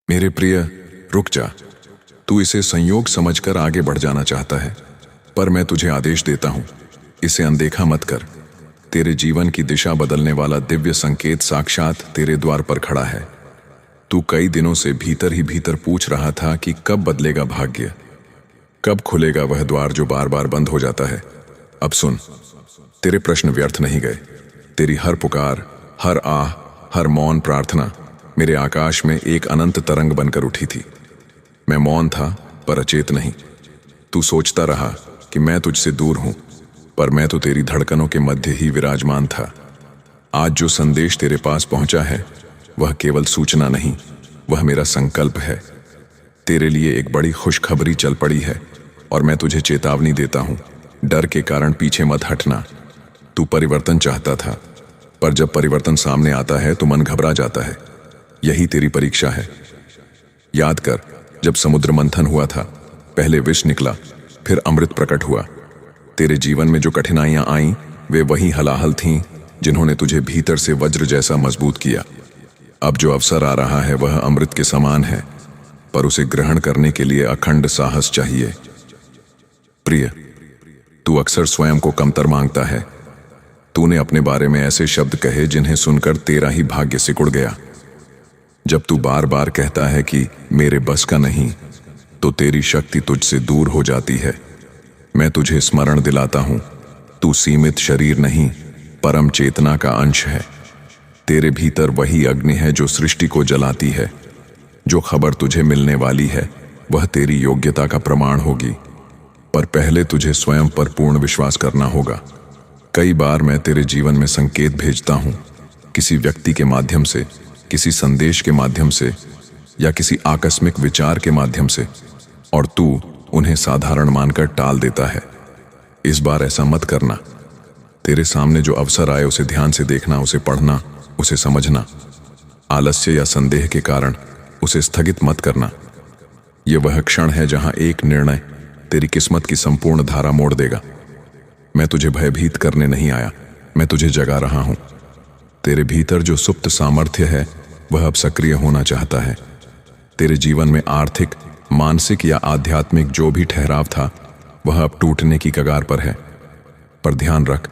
मेरे प्रिय, रुक जा। तू इसे संयोग समझकर आगे बढ़ जाना चाहता है, पर मैं तुझे आदेश देता हूं, इसे अनदेखा मत कर। तेरे जीवन की दिशा बदलने वाला दिव्य संकेत साक्षात तेरे द्वार पर खड़ा है। तू कई दिनों से भीतर ही भीतर पूछ रहा था कि कब बदलेगा भाग्य, कब खुलेगा वह द्वार जो बार बार बंद हो जाता है। अब सुन, तेरे प्रश्न व्यर्थ नहीं गए। तेरी हर पुकार, हर आह, हर मौन प्रार्थना मेरे आकाश में एक अनंत तरंग बनकर उठी थी। मैं मौन था पर अचेत नहीं। तू सोचता रहा कि मैं तुझसे दूर हूं, पर मैं तो तेरी धड़कनों के मध्य ही विराजमान था। आज जो संदेश तेरे पास पहुंचा है वह केवल सूचना नहीं, वह मेरा संकल्प है। तेरे लिए एक बड़ी खुशखबरी चल पड़ी है और मैं तुझे चेतावनी देता हूं, डर के कारण पीछे मत हटना। तू परिवर्तन चाहता था, पर जब परिवर्तन सामने आता है तो मन घबरा जाता है। यही तेरी परीक्षा है। याद कर, जब समुद्र मंथन हुआ था, पहले विष निकला, फिर अमृत प्रकट हुआ। तेरे जीवन में जो कठिनाइयां आईं, वे वही हलाहल थीं जिन्होंने तुझे भीतर से वज्र जैसा मजबूत किया। अब जो अवसर आ रहा है वह अमृत के समान है, पर उसे ग्रहण करने के लिए अखंड साहस चाहिए। प्रिय, तू अक्सर स्वयं को कमतर मांगता है। तूने अपने बारे में ऐसे शब्द कहे जिन्हें सुनकर तेरा ही भाग्य सिकुड़ गया। जब तू बार बार कहता है कि मेरे बस का नहीं, तो तेरी शक्ति तुझसे दूर हो जाती है। मैं तुझे स्मरण दिलाता हूं, तू सीमित शरीर नहीं, परम चेतना का अंश है। तेरे भीतर वही अग्नि है जो सृष्टि को जलाती है। जो खबर तुझे मिलने वाली है वह तेरी योग्यता का प्रमाण होगी, पर पहले तुझे स्वयं पर पूर्ण विश्वास करना होगा। कई बार मैं तेरे जीवन में संकेत भेजता हूं, किसी व्यक्ति के माध्यम से, किसी संदेश के माध्यम से या किसी आकस्मिक विचार के माध्यम से, और तू उन्हें साधारण मानकर टाल देता है। इस बार ऐसा मत करना। तेरे सामने जो अवसर आए उसे ध्यान से देखना, उसे पढ़ना, उसे समझना। आलस्य या संदेह के कारण उसे स्थगित मत करना। यह वह क्षण है जहां एक निर्णय तेरी किस्मत की संपूर्ण धारा मोड़ देगा। मैं तुझे भयभीत करने नहीं आया, मैं तुझे जगा रहा हूं। तेरे भीतर जो सुप्त सामर्थ्य है वह अब सक्रिय होना चाहता है। तेरे जीवन में आर्थिक, मानसिक या आध्यात्मिक जो भी ठहराव था वह अब टूटने की कगार पर है। पर ध्यान रख,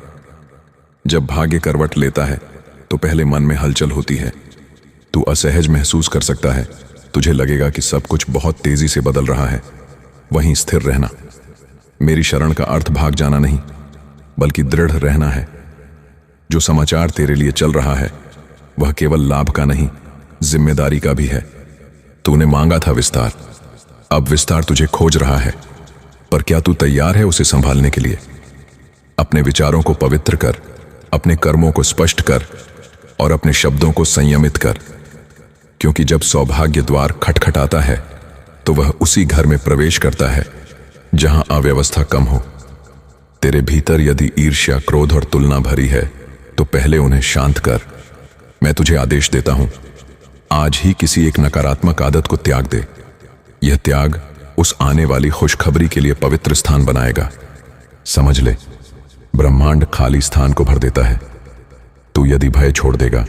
जब भाग्य करवट लेता है तो पहले मन में हलचल होती है। तू असहज महसूस कर सकता है, तुझे लगेगा कि सब कुछ बहुत तेजी से बदल रहा है। वहीं स्थिर रहना। मेरी शरण का अर्थ भाग जाना नहीं, बल्कि दृढ़ रहना है। जो समाचार तेरे लिए चल रहा है वह केवल लाभ का नहीं, जिम्मेदारी का भी है। तूने मांगा था विस्तार, अब विस्तार तुझे खोज रहा है, पर क्या तू तैयार है उसे संभालने के लिए? अपने विचारों को पवित्र कर, अपने कर्मों को स्पष्ट कर और अपने शब्दों को संयमित कर, क्योंकि जब सौभाग्य द्वार खटखटाता है तो वह उसी घर में प्रवेश करता है जहां अव्यवस्था कम हो। तेरे भीतर यदि ईर्ष्या, क्रोध और तुलना भरी है तो पहले उन्हें शांत कर। मैं तुझे आदेश देता हूं, आज ही किसी एक नकारात्मक आदत को त्याग दे। यह त्याग उस आने वाली खुशखबरी के लिए पवित्र स्थान बनाएगा। समझ ले, ब्रह्मांड खाली स्थान को भर देता है। तू यदि भय छोड़ देगा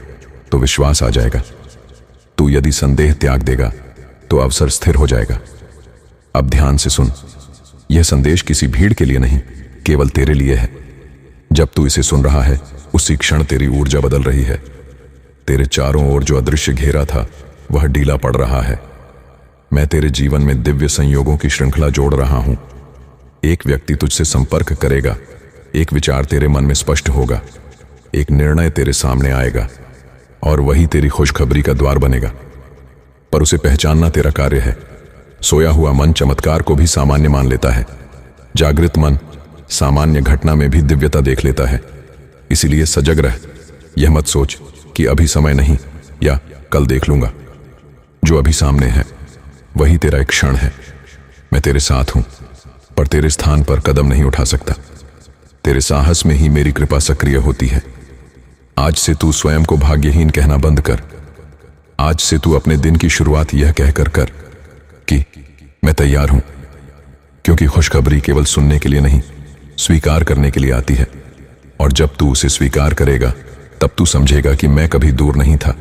तो विश्वास आ जाएगा। तू यदि संदेह त्याग देगा तो अवसर स्थिर हो जाएगा। अब ध्यान से सुन, यह संदेश किसी भीड़ के लिए नहीं, केवल तेरे लिए है। जब तू इसे सुन रहा है उसी क्षण तेरी ऊर्जा बदल रही है। तेरे चारों ओर जो अदृश्य घेरा था वह ढीला पड़ रहा है। मैं तेरे जीवन में दिव्य संयोगों की श्रृंखला जोड़ रहा हूं। एक व्यक्ति तुझसे संपर्क करेगा, एक विचार तेरे मन में स्पष्ट होगा, एक निर्णय तेरे सामने आएगा और वही तेरी खुशखबरी का द्वार बनेगा। पर उसे पहचानना तेरा कार्य है। सोया हुआ मन चमत्कार को भी सामान्य मान लेता है। जागृत मन सामान्य घटना में भी दिव्यता देख लेता है। इसीलिए सजग रह। यह मत सोच कि अभी समय नहीं या कल देख लूंगा। जो अभी सामने है वही तेरा एक क्षण है। मैं तेरे साथ हूं, पर तेरे स्थान पर कदम नहीं उठा सकता। तेरे साहस में ही मेरी कृपा सक्रिय होती है। आज से तू स्वयं को भाग्यहीन कहना बंद कर। आज से तू अपने दिन की शुरुआत यह कहकर कर कि मैं तैयार हूं, क्योंकि खुशखबरी केवल सुनने के लिए नहीं, स्वीकार करने के लिए आती है। और जब तू उसे स्वीकार करेगा तब तू समझेगा कि मैं कभी दूर नहीं था,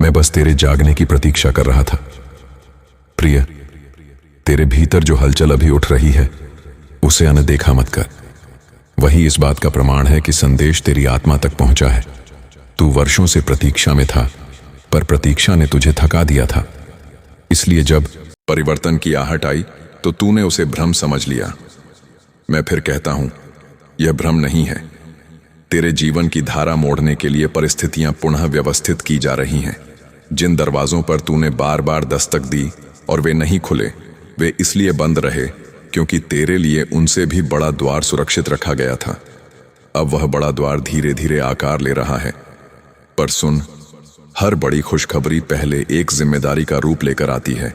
मैं बस तेरे जागने की प्रतीक्षा कर रहा था। प्रिय, तेरे भीतर जो हलचल अभी उठ रही है उसे अनदेखा मत कर। वही इस बात का प्रमाण है कि संदेश तेरी आत्मा तक पहुंचा है। तू वर्षों से प्रतीक्षा में था, पर प्रतीक्षा ने तुझे थका दिया था। इसलिए जब परिवर्तन की आहट आई तो तूने उसे भ्रम समझ लिया। मैं फिर कहता हूं, यह भ्रम नहीं है। तेरे जीवन की धारा मोड़ने के लिए परिस्थितियां पुनः व्यवस्थित की जा रही हैं। जिन दरवाजों पर तूने बार बार दस्तक दी और वे नहीं खुले, वे इसलिए बंद रहे क्योंकि तेरे लिए उनसे भी बड़ा द्वार सुरक्षित रखा गया था। अब वह बड़ा द्वार धीरे धीरे आकार ले रहा है। पर सुन, हर बड़ी खुशखबरी पहले एक जिम्मेदारी का रूप लेकर आती है।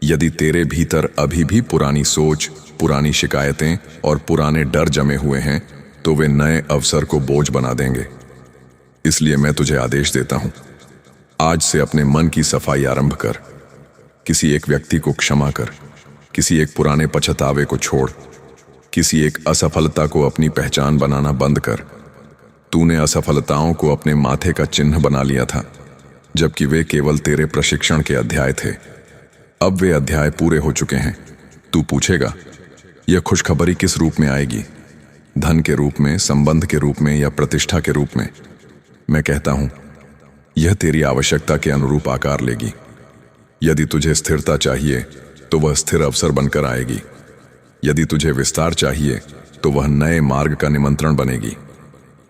यदि तेरे भीतर अभी भी पुरानी सोच, पुरानी शिकायतें और पुराने डर जमे हुए हैं तो वे नए अवसर को बोझ बना देंगे। इसलिए मैं तुझे आदेश देता हूं, आज से अपने मन की सफाई आरंभ कर। किसी एक व्यक्ति को क्षमा कर, किसी एक पुराने पछतावे को छोड़, किसी एक असफलता को अपनी पहचान बनाना बंद कर। तूने असफलताओं को अपने माथे का चिन्ह बना लिया था, जबकि वे केवल तेरे प्रशिक्षण के अध्याय थे। अब वे अध्याय पूरे हो चुके हैं। तू पूछेगा, यह खुशखबरी किस रूप में आएगी? धन के रूप में, संबंध के रूप में या प्रतिष्ठा के रूप में? मैं कहता हूं, यह तेरी आवश्यकता के अनुरूप आकार लेगी। यदि तुझे स्थिरता चाहिए तो वह स्थिर अवसर बनकर आएगी। यदि तुझे विस्तार चाहिए तो वह नए मार्ग का निमंत्रण बनेगी।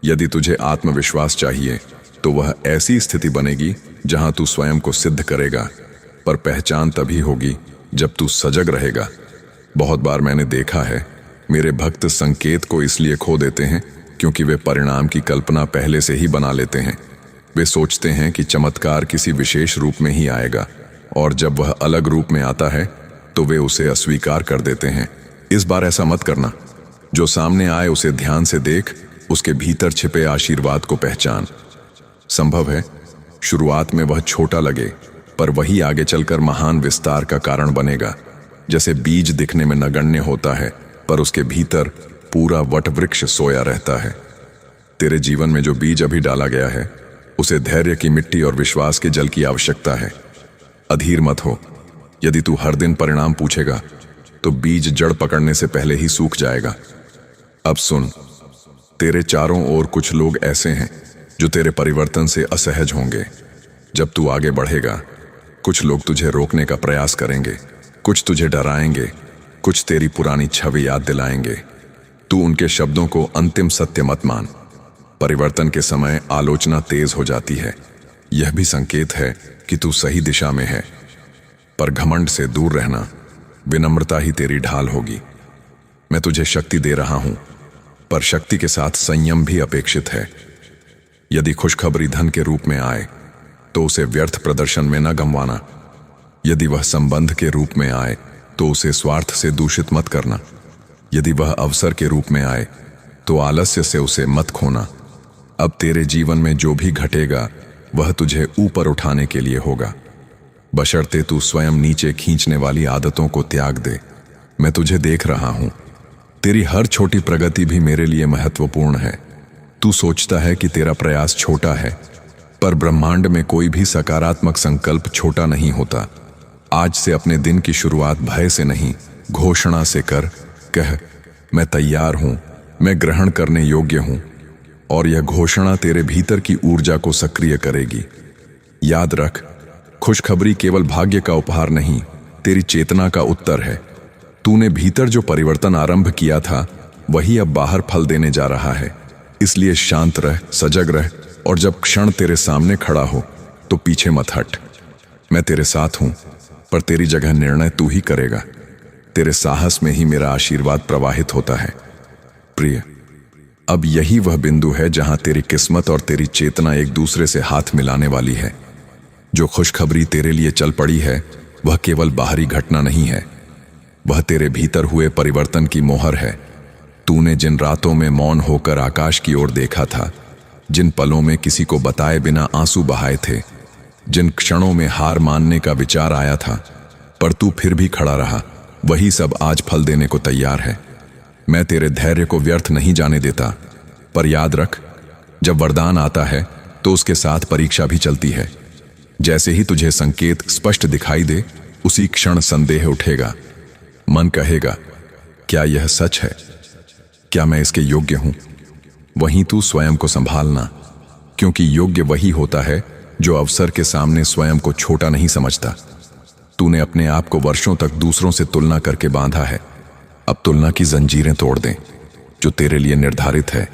यदि तुझे आत्मविश्वास चाहिए तो वह ऐसी स्थिति बनेगी जहां तू स्वयं को सिद्ध करेगा। पर पहचान तभी होगी जब तू सजग रहेगा। बहुत बार मैंने देखा है, मेरे भक्त संकेत को इसलिए खो देते हैं क्योंकि वे परिणाम की कल्पना पहले से ही बना लेते हैं। वे सोचते हैं कि चमत्कार किसी विशेष रूप में ही आएगा, और जब वह अलग रूप में आता है तो वे उसे अस्वीकार कर देते हैं। इस बार ऐसा मत करना। जो सामने आए उसे ध्यान से देख, उसके भीतर छिपे आशीर्वाद को पहचान। संभव है शुरुआत में वह छोटा लगे, पर वही आगे चलकर महान विस्तार का कारण बनेगा। जैसे बीज दिखने में नगण्य होता है, पर उसके भीतर पूरा वटवृक्ष सोया रहता है। तेरे जीवन में जो बीज अभी डाला गया है, उसे धैर्य की मिट्टी और विश्वास के जल की आवश्यकता है। अधीर मत हो। यदि तू हर दिन परिणाम पूछेगा तो बीज जड़ पकड़ने से पहले ही सूख जाएगा। अब सुन, तेरे चारों ओर कुछ लोग ऐसे हैं जो तेरे परिवर्तन से असहज होंगे। जब तू आगे बढ़ेगा, कुछ लोग तुझे रोकने का प्रयास करेंगे, कुछ तुझे डराएंगे, कुछ तेरी पुरानी छवि याद दिलाएंगे। तू उनके शब्दों को अंतिम सत्य मत मान। परिवर्तन के समय आलोचना तेज हो जाती है। यह भी संकेत है कि तू सही दिशा में है। पर घमंड से दूर रहना, विनम्रता ही तेरी ढाल होगी। मैं तुझे शक्ति दे रहा हूं, पर शक्ति के साथ संयम भी अपेक्षित है। यदि खुशखबरी धन के रूप में आए तो उसे व्यर्थ प्रदर्शन में न गंवाना। यदि वह संबंध के रूप में आए तो उसे स्वार्थ से दूषित मत करना। यदि वह अवसर के रूप में आए तो आलस्य से उसे मत खोना। अब तेरे जीवन में जो भी घटेगा वह तुझे ऊपर उठाने के लिए होगा, बशर्ते तू स्वयं नीचे खींचने वाली आदतों को त्याग दे। मैं तुझे देख रहा हूं। तेरी हर छोटी प्रगति भी मेरे लिए महत्वपूर्ण है। तू सोचता है कि तेरा प्रयास छोटा है, पर ब्रह्मांड में कोई भी सकारात्मक संकल्प छोटा नहीं होता। आज से अपने दिन की शुरुआत भय से नहीं, घोषणा से कर। कह, मैं तैयार हूं, मैं ग्रहण करने योग्य हूं। और यह घोषणा तेरे भीतर की ऊर्जा को सक्रिय करेगी। याद रख, खुशखबरी केवल भाग्य का उपहार नहीं, तेरी चेतना का उत्तर है। तूने भीतर जो परिवर्तन आरंभ किया था, वही अब बाहर फल देने जा रहा है। इसलिए शांत रह, सजग रह, और जब क्षण तेरे सामने खड़ा हो तो पीछे मत हट। मैं तेरे साथ हूं, पर तेरी जगह निर्णय तू ही करेगा। तेरे साहस में ही मेरा आशीर्वाद प्रवाहित होता है। प्रिय, अब यही वह बिंदु है जहां तेरी किस्मत और तेरी चेतना एक दूसरे से हाथ मिलाने वाली है। जो खुशखबरी तेरे लिए चल पड़ी है, वह केवल बाहरी घटना नहीं है, वह तेरे भीतर हुए परिवर्तन की मोहर है। तूने जिन रातों में मौन होकर आकाश की ओर देखा था, जिन पलों में किसी को बताए बिना आंसू बहाए थे, जिन क्षणों में हार मानने का विचार आया था, पर तू फिर भी खड़ा रहा, वही सब आज फल देने को तैयार है। मैं तेरे धैर्य को व्यर्थ नहीं जाने देता, पर याद रख, जब वरदान आता है तो उसके साथ परीक्षा भी चलती है। जैसे ही तुझे संकेत स्पष्ट दिखाई दे, उसी क्षण संदेह उठेगा। मन कहेगा, क्या यह सच है? क्या मैं इसके योग्य हूं? वहीं तू स्वयं को संभालना, क्योंकि योग्य वही होता है जो अवसर के सामने स्वयं को छोटा नहीं समझता। तूने अपने आप को वर्षों तक दूसरों से तुलना करके बांधा है। अब तुलना की जंजीरें तोड़ दें। जो तेरे लिए निर्धारित है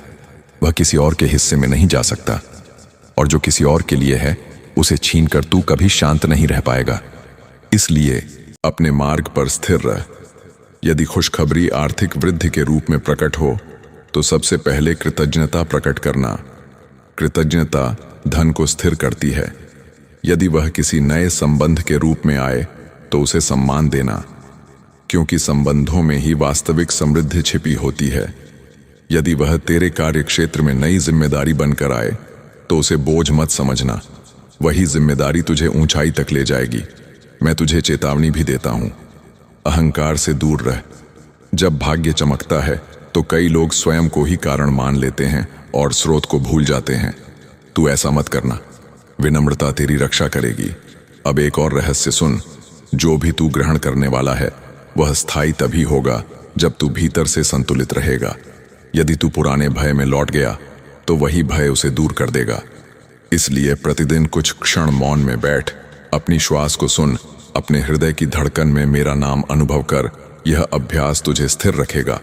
वह किसी और के हिस्से में नहीं जा सकता, और जो किसी और के लिए है उसे छीनकर तू कभी शांत नहीं रह पाएगा। इसलिए अपने मार्ग पर स्थिर रह। यदि खुशखबरी आर्थिक वृद्धि के रूप में प्रकट हो तो सबसे पहले कृतज्ञता प्रकट करना। कृतज्ञता धन को स्थिर करती है। यदि वह किसी नए संबंध के रूप में आए तो उसे सम्मान देना, क्योंकि संबंधों में ही वास्तविक समृद्धि छिपी होती है। यदि वह तेरे कार्यक्षेत्र में नई जिम्मेदारी बनकर आए तो उसे बोझ मत समझना। वही जिम्मेदारी तुझे ऊंचाई तक ले जाएगी। मैं तुझे चेतावनी भी देता हूं, अहंकार से दूर रह। जब भाग्य चमकता है तो कई लोग स्वयं को ही कारण मान लेते हैं और स्रोत को भूल जाते हैं। तू ऐसा मत करना। विनम्रता तेरी रक्षा करेगी। अब एक और रहस्य सुन। जो भी तू ग्रहण करने वाला है वह स्थायी तभी होगा जब तू भीतर से संतुलित रहेगा। यदि तू पुराने भय में लौट गया तो वही भय उसे दूर कर देगा। इसलिए प्रतिदिन कुछ क्षण मौन में बैठ, अपनी श्वास को सुन, अपने हृदय की धड़कन में मेरा नाम अनुभव कर। यह अभ्यास तुझे स्थिर रखेगा।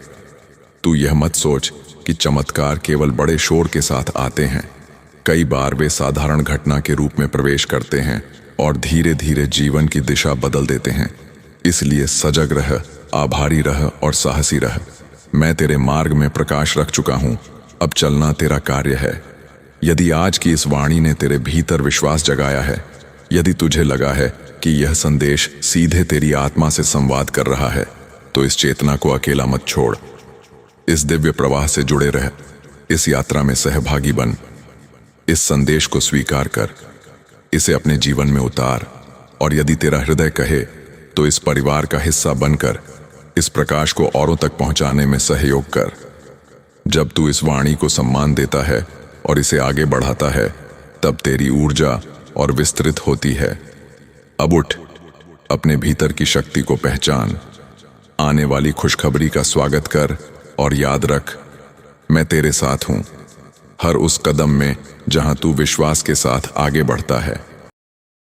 तू यह मत सोच कि चमत्कार केवल बड़े शोर के साथ आते हैं। कई बार वे साधारण घटना के रूप में प्रवेश करते हैं और धीरे धीरे जीवन की दिशा बदल देते हैं। इसलिए सजग रह, आभारी रह और साहसी रह। मैं तेरे मार्ग में प्रकाश रख चुका हूं। अब चलना तेरा कार्य है। यदि आज की इस वाणी ने तेरे भीतर विश्वास जगाया है, यदि तुझे लगा है कि यह संदेश सीधे तेरी आत्मा से संवाद कर रहा है, तो इस चेतना को अकेला मत छोड़। इस दिव्य प्रवाह से जुड़े रह। इस यात्रा में सहभागी बन। इस संदेश को स्वीकार कर, इसे अपने जीवन में उतार, और यदि तेरा हृदय कहे तो इस परिवार का हिस्सा बनकर इस प्रकाश को औरों तक पहुंचाने में सहयोग कर। जब तू इस वाणी को सम्मान देता है और इसे आगे बढ़ाता है, तब तेरी ऊर्जा और विस्तृत होती है। अब उठ, अपने भीतर की शक्ति को पहचान, आने वाली खुशखबरी का स्वागत कर, और याद रख, मैं तेरे साथ हूं, हर उस कदम में जहां तू विश्वास के साथ आगे बढ़ता है।